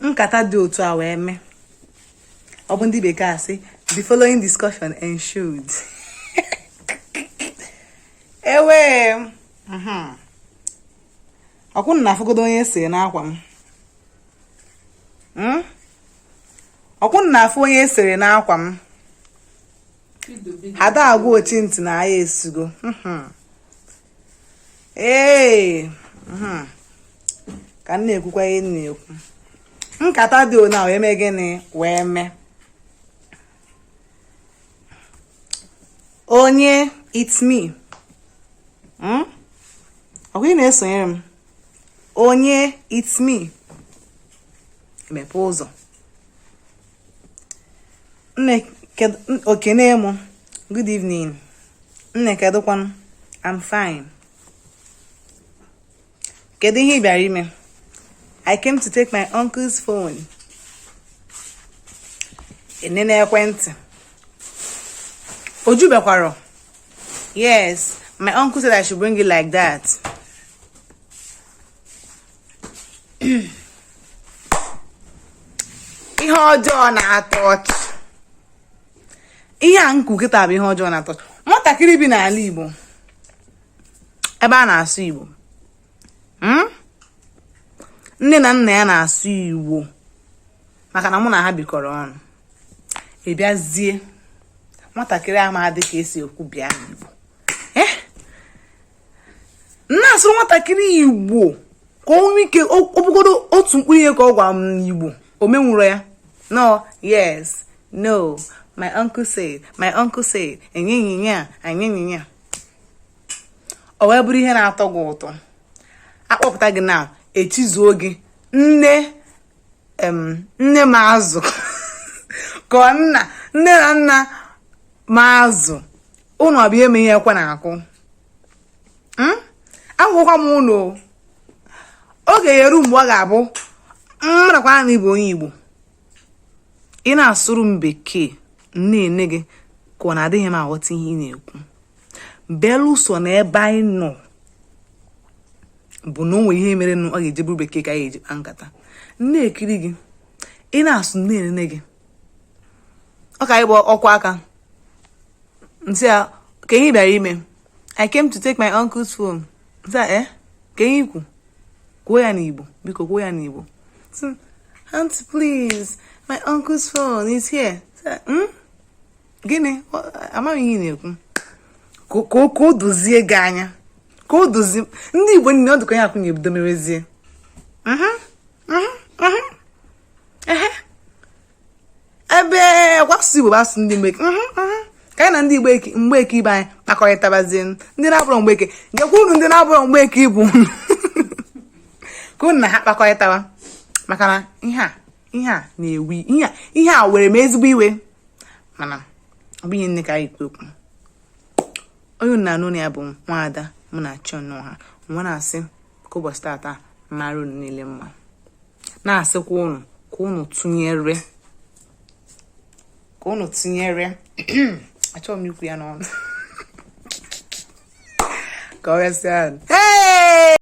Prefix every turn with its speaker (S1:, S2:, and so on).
S1: nkata dị otu a wee mee. Ọ bụ ndị bekee asị the following discussion ensued. Ewe ọkwụ na afụgodo onye siri n'akwa m. Ọkwụ na afụ onye siri n'akwa m. Ada agwa ochi ntị na aya esugo. Ka m na-ekwukwa ihe m na-ekwu. Nkata dị ona wee mee gịnị wee mee. Onye it's me. Ọkwa ị na-esonyere m. Onye it's me. Emepe ụzọ. Okene mụ. Good evening. Nne kedụkwanụ? I'm fine. Kedu ihe ị bịara ime? I came to take my uncle's phone. Enene ekwentị. Oju bekwaro. Yes, my uncle said I should bring it like that. Ihe ọjọọ na-atọ ọchị. Ihe a nkwu kịta bụ ihe ọjọọ na-atọ ọchị. Nwatakịrị bi n'ala Igbo ebe a na-asụ Igbo. Nne na nna ya na-asụ Igbo maka na mụ na ha bikọrọ ọnụ. Ebiazie nwatakịrị amadị ka esi ekwu bịa n'Igbo. Na-asụrụ nwatakịrị Igbo ka o nwee ike ọ bụgodo otu mkpụrụ ihe ka ọ gwa m n'Igbo o menwuro ya. No, yes, no, my uncle said, enyenyinya. O wee bụrụ ihe na-atọ gị ụtọ. Akpọpụta gị na echizuo gị nne m azụ ka nne na nna m azụ. Unu ọbịa eme ihe ekwe na-akụ. Agwụkwa m unu oge yeru mgbe ọ ga-abụ mmadụkwa na ịbụ onye Igbo. Ị na-asụrụ m bekee nne gị ka ọ na-adịghị m aghọta ihe ị na-ekwu. Belụsọ na ebe anyị nọ bụ na onwe ihe mere ọ ga-eje bụrụ bekee ka anyị eji nkata. Nne ekiri gị ị na-asụ nne gị ọ ka ịgba ọkwa aka ntị ya ka ihe bịara ime. I came to take my uncle's phone. Ntị a ka ihe ikwu kwuo ya n'Igbo, biko kwuo ya n'Igbo. Auntie, please, my uncle's phone is here. Gịnị amaghị ihe na-ekwu ka o dozie gị anya, ka o dozie ndị Igbo niile. Ọ dịka onye akwụnye ebido merezie. Ebe gwasụ Igbo basụ ndị Mgbeke. Ka anyị na ndị Igbo Mgbeke ibe anyị kpakọrịtabazie. Ndị na-abụrụ Mgbeke gekwa unu ndị na-abụrụ Mgbeke ibu ka unu na ha kpakọrịtawa maka na ihe a na-ewi ihe a were m ezigbo iwe mana ọ bụ ihe nne ka anyị kwu okwu. Onye na-anụ ya bụ nwaada mụ na Achọnụha nwa na-asị ka ụbọchị tata mara unu niile mma. Na-asịkwa unu ka unu tụnyere achọrọ m ikwu ya n'ọnụ ka ọ resị